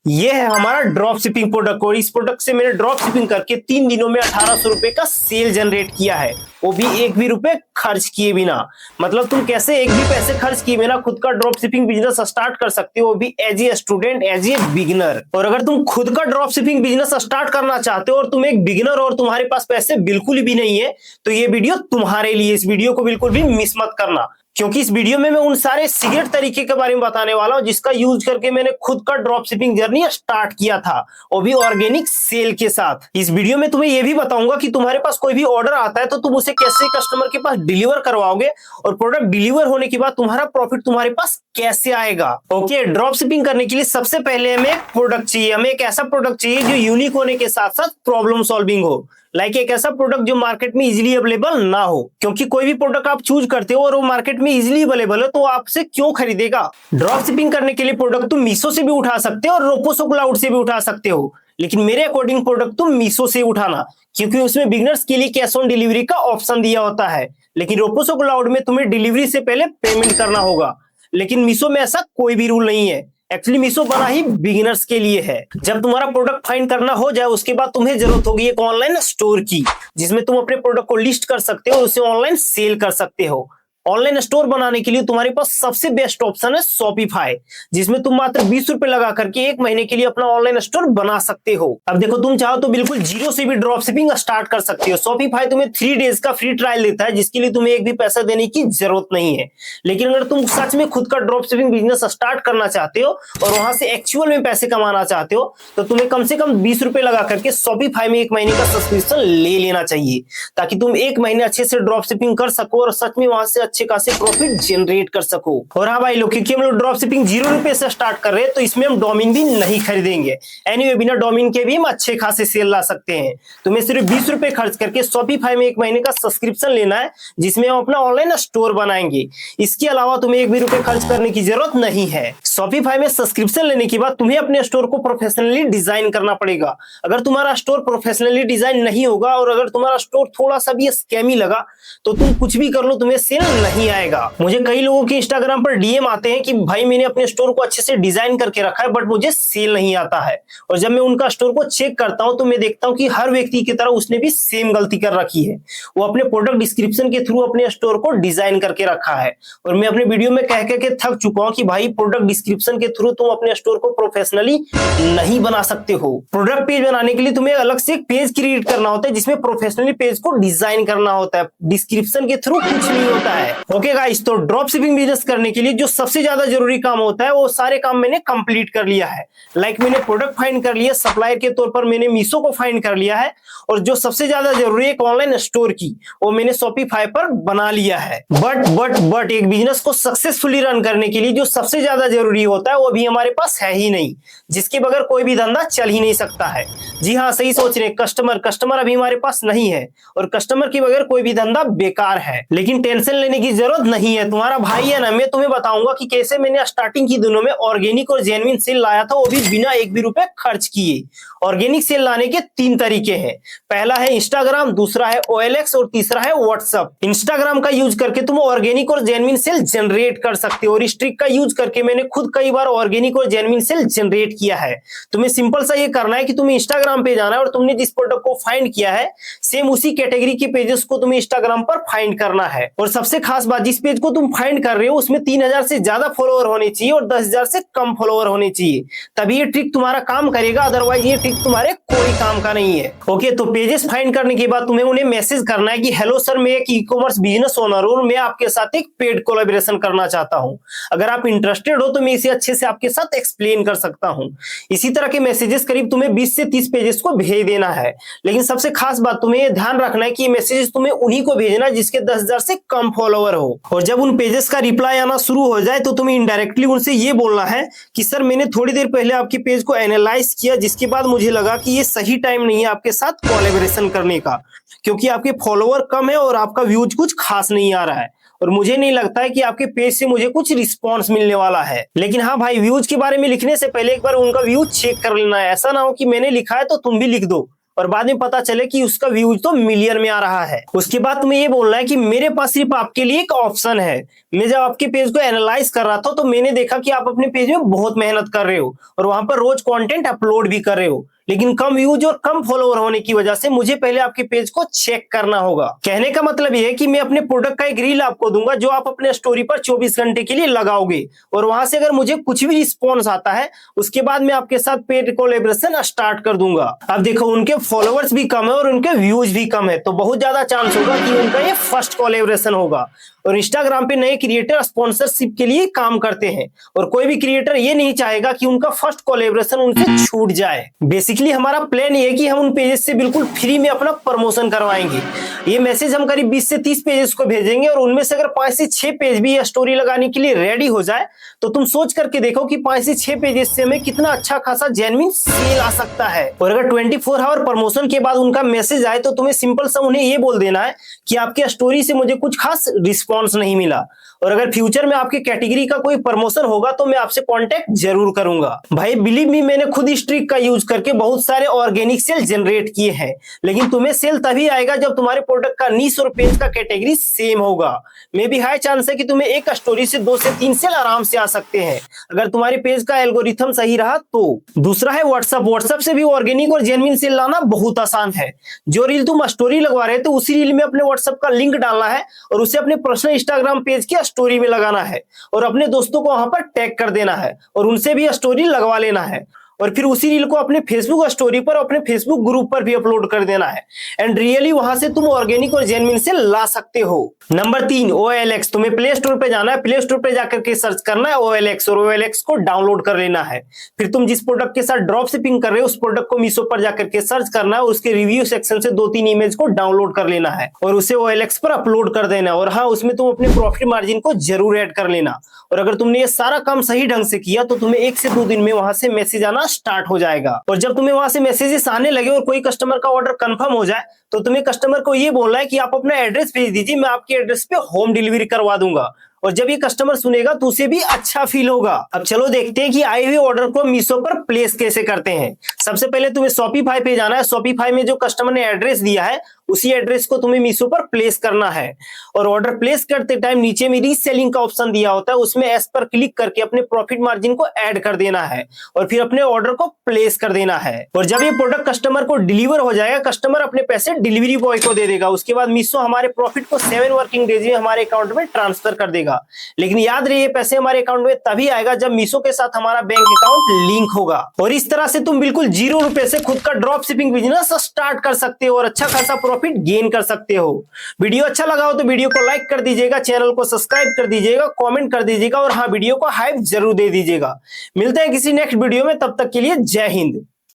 ये है हमारा ड्रॉप शिपिंग प्रोडक्ट और इस प्रोडक्ट से मैंने ड्रॉप शिपिंग करके 3 दिनों में 1800 रुपए का सेल जनरेट किया है, वो भी एक भी रुपए खर्च किए बिना। मतलब तुम कैसे एक भी पैसे खर्च किए बिना खुद का ड्रॉप शिपिंग बिजनेस स्टार्ट कर सकते हो, वो भी as a student, as a beginner. और अगर तुम खुद का ड्रॉप शिपिंग बिजनेस स्टार्ट करना चाहते हो और तुम एक बिगिनर और तुम्हारे पास पैसे बिल्कुल भी नहीं है, तो ये वीडियो तुम्हारे लिए। इस वीडियो को बिल्कुल भी मिस मत करना, क्योंकि इस वीडियो में मैं उन सारे सीक्रेट तरीके के बारे में बताने वाला हूं जिसका यूज करके मैंने खुद का ड्रॉप शिपिंग जर्नी स्टार्ट किया था, वो भी ऑर्गेनिक सेल के साथ। इस वीडियो में तुम्हें यह भी बताऊंगा कि तुम्हारे पास कोई भी ऑर्डर आता है तो तुम उसे कैसे कस्टमर के पास डिलीवर करवाओगे और प्रोडक्ट डिलीवर होने के बाद तुम्हारा प्रॉफिट तुम्हारे पास कैसे आएगा। ओके, ड्रॉप शिपिंग करने के लिए सबसे पहले हमें एक प्रोडक्ट चाहिए। हमें एक ऐसा प्रोडक्ट चाहिए जो यूनिक होने के साथ साथ प्रॉब्लम सॉल्विंग हो। एक ऐसा प्रोडक्ट जो मार्केट में इजीली अवेलेबल ना हो, क्योंकि कोई भी प्रोडक्ट आप चूज करते हो और वो मार्केट में इजीली अवेलेबल है तो वो आपसे क्यों खरीदेगा। ड्रॉप शिपिंग करने के लिए प्रोडक्ट तुम मीशो से भी उठा सकते हो और रोपोसो क्लाउड से भी उठा सकते हो, लेकिन मेरे अकॉर्डिंग प्रोडक्ट तुम मीशो से उठाना, क्योंकि उसमें बिगिनर्स के लिए कैश ऑन डिलीवरी का ऑप्शन दिया होता है। लेकिन रोपोसो क्लाउड में तुम्हें डिलीवरी से पहले पेमेंट करना होगा, लेकिन मीशो में ऐसा कोई भी रूल नहीं है। एक्चुअली मीशो बना ही बिगिनर्स के लिए है। जब तुम्हारा प्रोडक्ट फाइंड करना हो जाए उसके बाद तुम्हें जरूरत होगी एक ऑनलाइन स्टोर की, जिसमें तुम अपने प्रोडक्ट को लिस्ट कर सकते हो और उसे ऑनलाइन सेल कर सकते हो। ऑनलाइन स्टोर बनाने के लिए तुम्हारे पास सबसे बेस्ट ऑप्शन है शॉपिफाई, जिसमें तुम मात्र 20 रुपए लगा करके 1 महीने के लिए अपना ऑनलाइन स्टोर बना सकते हो। अब देखो, तुम चाहो तो बिल्कुल जीरो से भी ड्रॉप शिपिंग स्टार्ट कर सकते हो। शॉपिफाई तुम्हें 3 डेज का फ्री ट्रायल देता है, जिसके लिए तुम्हें एक भी पैसा देने की जरूरत नहीं है। लेकिन अगर तुम सच में खुद का ड्रॉप शिपिंग बिजनेस स्टार्ट करना चाहते हो और वहां से एक्चुअल में पैसे कमाना चाहते हो, तो तुम्हें कम से कम 20 रुपए लगा करके शॉपिफाई में 1 महीने का सब्सक्रिप्शन ले लेना चाहिए, ताकि तुम 1 महीने अच्छे से ड्रॉप शिपिंग कर सको और सच में वहां से अच्छे खासे प्रॉफिट जनरेट कर सको। और हाँ भाई लोग, क्योंकि हम लोग ड्रॉप शिपिंग 0 रुपए से स्टार्ट कर रहे हैं तो इसमें हम डोमेन भी नहीं खरीदेंगे। एनीवे, बिना डोमेन के भी हम अच्छे खासे सेल ला सकते हैं। तुम्हें सिर्फ 20 रुपए खर्च करके शॉपिफाई में 1 महीने का सब्सक्रिप्शन लेना है, जिसमें हम अपना ऑनलाइन स्टोर बनाएंगे। इसके अलावा तुम्हें 1 भी रुपए खर्च करने की जरूरत नहीं है। शॉपिफाई में सब्सक्रिप्शन लेने के बाद तुम्हें अपने स्टोर को प्रोफेशनली डिजाइन करना पड़ेगा। अगर तुम्हारा स्टोर प्रोफेशनली डिजाइन नहीं होगा और अगर तुम्हारा स्टोर थोड़ा सा भी स्कैमी लगा तो तुम कुछ भी कर लो, तुम्हें सेल नहीं आएगा। मुझे कई लोगों के इंस्टाग्राम पर डीएम आते हैं कि भाई मैंने अपने स्टोर को अच्छे से डिजाइन करके रखा है बट मुझे सेल नहीं आता है। और जब मैं उनका स्टोर को चेक करता हूं तो मैं देखता हूं कि हर व्यक्ति की तरह उसने भी सेम गलती कर रखी है। वो अपने प्रोडक्ट डिस्क्रिप्शन के थ्रू अपने स्टोर को डिजाइन करके रखा है। और मैं अपने वीडियो में कह के थक चुका हूं कि भाई प्रोडक्ट डिस्क्रिप्शन के थ्रू तुम अपने स्टोर को प्रोफेशनली नहीं बना सकते हो। प्रोडक्ट पेज बनाने के लिए तुम्हें अलग से एक पेज क्रिएट करना होता है, जिसमें प्रोफेशनली पेज को डिजाइन करना होता है। डिस्क्रिप्शन के थ्रू कुछ नहीं होता है। ओके गाइस, तो ड्रॉप शिपिंग बिजनेस करने के लिए जो सबसे ज्यादा जरूरी काम होता है वो सारे काम मैंने कंप्लीट कर लिया है। मैंने प्रोडक्ट फाइंड कर लिया, सप्लायर के तौर पर मैंने मीशो को फाइंड कर लिया है, और जो सबसे ज्यादा जरूरी है एक ऑनलाइन स्टोर की, वो मैंने शॉपिफाई पर बना लिया है। बट एक बिजनेस को सक्सेसफुली रन करने के लिए जो सबसे ज्यादा जरूरी होता है वो भी हमारे पास है ही नहीं, जिसके बगैर कोई भी धंधा चल ही नहीं सकता है। जी हाँ, सही सोच रहे, कस्टमर अभी हमारे पास नहीं है और कस्टमर के बगैर कोई भी धंधा बेकार है। लेकिन टेंशन लेने की जरूरत नहीं है, तुम्हारा भाई है ना, मैं तुम्हें बताऊंगा कि कैसे मैंने स्टार्टिंग के दिनों में ऑर्गेनिक और जेन्युइन सेल लाया था, वो भी बिना 1 भी रुपए खर्च किए। ऑर्गेनिक सेल लाने के 3 तरीके हैं। पहला है इंस्टाग्राम, दूसरा है OLX और तीसरा है व्हाट्सएप। इंस्टाग्राम का यूज करके तुम ऑर्गेनिक और जेन्युइन सेल जनरेट कर सकते हो और इस ट्रिक का यूज करके मैंने खुद कई बार ऑर्गेनिक और जेन्युइन सेल जनरेट किया है। तुम्हें सिंपल सा ये करना है कि तुम्हें इंस्टाग्राम पे जाना है और तुमने जिस प्रोडक्ट को फाइंड किया है सेम उसी कैटेगरी के पेजेस को तुम्हें इंस्टाग्राम पर फाइंड करना है। और सबसे खास बात, जिस पेज को तुम फाइंड कर रहे हो उसमें 3000 से ज्यादा फॉलोअर होने चाहिए और 10,000 से कम फॉलोअर होने चाहिए, तभी ये ट्रिक तुम्हारा काम करेगा। अदरवाइज ये ट्रिक तुम्हारे कोई काम का नहीं है। ओके, तो पेजेस फाइंड करने के बाद तुम्हें उन्हें मैसेज करना है कि हेलो सर, मैं एक ई-कॉमर्स बिजनेस ओनर हूं, मैं आपके साथ एक पेड कोलैबोरेशन करना चाहता हूं। अगर आप इंटरेस्टेड हो तो मैं इसे अच्छे से आपके साथ एक्सप्लेन कर सकता हूं। इसी तरह के मैसेजेस करीब तुम्हें 20 से 30 पेजेस को भेज देना है। लेकिन सबसे खास बात, तुम्हें यह ध्यान रखना है कि ये मैसेजेस तुम्हें उन्हीं को भेजना है जिसके 10,000 से कम फॉलोअर हो। और जब उन पेजेस का रिप्लाई आना शुरू हो जाए तो तुम्हें इनडायरेक्टली उनसे ये बोलना है कि सर, मैंने थोड़ी देर पहले आपके पेज को एनालाइज किया, जिसके बाद मुझे लगा कि ये सही टाइम नहीं है आपके साथ कोलैबोरेशन करने का, क्योंकि आपके फॉलोअर कम है और आपका व्यूज कुछ खास नहीं आ रहा है और मुझे नहीं लगता है कि आपके पेज से मुझे कुछ रिस्पॉन्स मिलने वाला है। लेकिन हाँ भाई, व्यूज के बारे में लिखने से पहले एक बार उनका व्यूज चेक कर लेना है। ऐसा ना हो कि मैंने लिखा है तो तुम भी लिख दो और बाद में पता चले कि उसका व्यूज तो मिलियन में आ रहा है। उसके बाद तुम्हें ये बोलना है कि मेरे पास सिर्फ आपके लिए एक ऑप्शन है। मैं जब आपके पेज को एनालाइज कर रहा था तो मैंने देखा कि आप अपने पेज में बहुत मेहनत कर रहे हो और वहां पर रोज कंटेंट अपलोड भी कर रहे हो, लेकिन कम व्यूज और कम फॉलोअर होने की वजह से मुझे पहले आपके पेज को चेक करना होगा। कहने का मतलब यह है कि मैं अपने प्रोडक्ट का एक रील आपको दूंगा जो आप अपने स्टोरी पर 24 घंटे के लिए लगाओगे, और वहां से अगर मुझे कुछ भी रिस्पॉन्स आता है उसके बाद मैं आपके साथ पेड कोलैबोरेशन स्टार्ट कर दूंगा। अब देखो उनके फॉलोअर्स भी कम है और उनके व्यूज भी कम है, तो बहुत ज्यादा चांस होगा कि उनका ये फर्स्ट कोलैबोरेशन होगा। और इंस्टाग्राम पे नए क्रिएटर स्पॉन्सरशिप के लिए काम करते हैं और कोई भी क्रिएटर ये नहीं चाहेगा कि उनका फर्स्ट कोलैबोरेशन उनसे छूट जाए। बेसिकली हमारा प्लान ये है कि हम उन पेजेस से बिल्कुल फ्री में अपना प्रमोशन करवाएंगे। ये मैसेज हम करीब 20 से 30 पेजेस को भेजेंगे और उनमें से अगर 5 से 6 पेज भी स्टोरी लगाने के लिए रेडी हो जाए तो तुम सोच करके देखो कि 5 से 6 पेजेस से हमें कितना अच्छा खासा जेन्युइन सेल आ सकता है। और अगर 24 आवर प्रमोशन के बाद उनका मैसेज आए तो तुम्हें सिंपल सा उन्हें ये बोल देना है कि आपके स्टोरी से मुझे कुछ खास रिस्पॉन्स नहीं मिला, और अगर फ्यूचर में आपके कैटेगरी का कोई प्रमोशन होगा तो मैं आपसे कांटेक्ट जरूर करूंगा। भाई बिलीव मी, मैंने खुद इस ट्रिक का यूज करके बहुत सारे ऑर्गेनिक सेल जनरेट किए हैं, लेकिन तुम्हें सेल तभी आएगा जब तुम्हारे प्रोडक्ट का नीश और पेज का कैटेगरी सेम होगा। मे भी हाई चांस है कि तुम्हें एक स्टोरी से 2 से 3 सेल आराम से आ सकते हैं अगर तुम्हारे पेज का एल्गोरिथम सही रहा तो। दूसरा है व्हाट्सएप से भी ऑर्गेनिक और जेन्युइन सेल लाना बहुत आसान है। जो रील तुम स्टोरी लगवा रहे थे उसी रील में अपने व्हाट्सएप का लिंक डालना है और उसे अपने पर्सनल इंस्टाग्राम पेज की स्टोरी में लगाना है और अपने दोस्तों को वहां पर टैग कर देना है और उनसे भी स्टोरी लगवा लेना है, और फिर उसी रील को अपने फेसबुक स्टोरी पर अपने फेसबुक ग्रुप पर भी अपलोड कर देना है। एंड रियली वहां से तुम ऑर्गेनिक और जेन्युइन से ला सकते हो। Number 3 OLX। तुम्हें प्ले स्टोर पे जाना है, प्ले स्टोर पे जाकर के सर्च करना है OLX और OLX को डाउनलोड कर लेना है। फिर तुम जिस प्रोडक्ट के साथ ड्रॉप शिपिंग कर रहे हो उस प्रोडक्ट को मीशो पर जाकर के सर्च करना है, उसके रिव्यू सेक्शन से 2-3 इमेज को डाउनलोड कर लेना है और उसे OLX पर अपलोड कर देना है। और हाँ, उसमें तुम अपने प्रॉफिट मार्जिन को जरूर ऐड कर लेना। और अगर तुमने ये सारा काम सही ढंग से किया तो तुम्हें 1 से 2 दिन में वहां से मैसेज आना स्टार्ट हो जाएगा। और जब तुम्हें वहां से मैसेजेस आने लगे और कोई कस्टमर का ऑर्डर कंफर्म हो जाए तो तुम्हें कस्टमर को ये बोलना है कि आप अपना एड्रेस भेज दीजिए, मैं आपके एड्रेस पे होम डिलीवरी करवा दूंगा। और जब ये कस्टमर सुनेगा तो उसे भी अच्छा फील होगा। अब चलो देखते हैं कि आए हुए ऑर्डर को मीशो पर प्लेस कैसे करते हैं। सबसे पहले तुम्हें शॉपिफाई पे जाना है। शॉपिफाई में जो कस्टमर ने एड्रेस दिया है उसी एड्रेस को तुम्हें मीशो पर प्लेस करना है। और ऑर्डर प्लेस करते टाइम नीचे में रीसेलिंग का ऑप्शन दिया होता है, उसमें एस पर क्लिक करके अपने प्रॉफिट मार्जिन को ऐड कर देना है और फिर अपने ऑर्डर को प्लेस कर देना है। और जब ये प्रोडक्ट कस्टमर को डिलीवर हो जाएगा, कस्टमर अपने पैसे डिलीवरी बॉय को दे देगा। उसके बाद मीशो हमारे प्रॉफिट को 7 वर्किंग डेज में हमारे अकाउंट में ट्रांसफर कर देगा। लेकिन याद रहे, ये पैसे हमारे अकाउंट में तभी आएगा जब मीशो के साथ हमारा बैंक अकाउंट लिंक होगा। और इस तरह से तुम बिल्कुल 0 रुपए से खुद का ड्रॉप शिपिंग बिजनेस स्टार्ट कर सकते हो और अच्छा खासा प्रॉफिट गेन कर सकते हो। वीडियो अच्छा लगा हो तो वीडियो को लाइक कर दीजिएगा, चैनल को सब्सक्राइब कर दीजिएगा, कमेंट कर दीजिएगा और हाँ, वीडियो को हाइप जरूर दे दीजिएगा। मिलते हैं किसी नेक्स्ट वीडियो में, तब तक के लिए जय हिंद।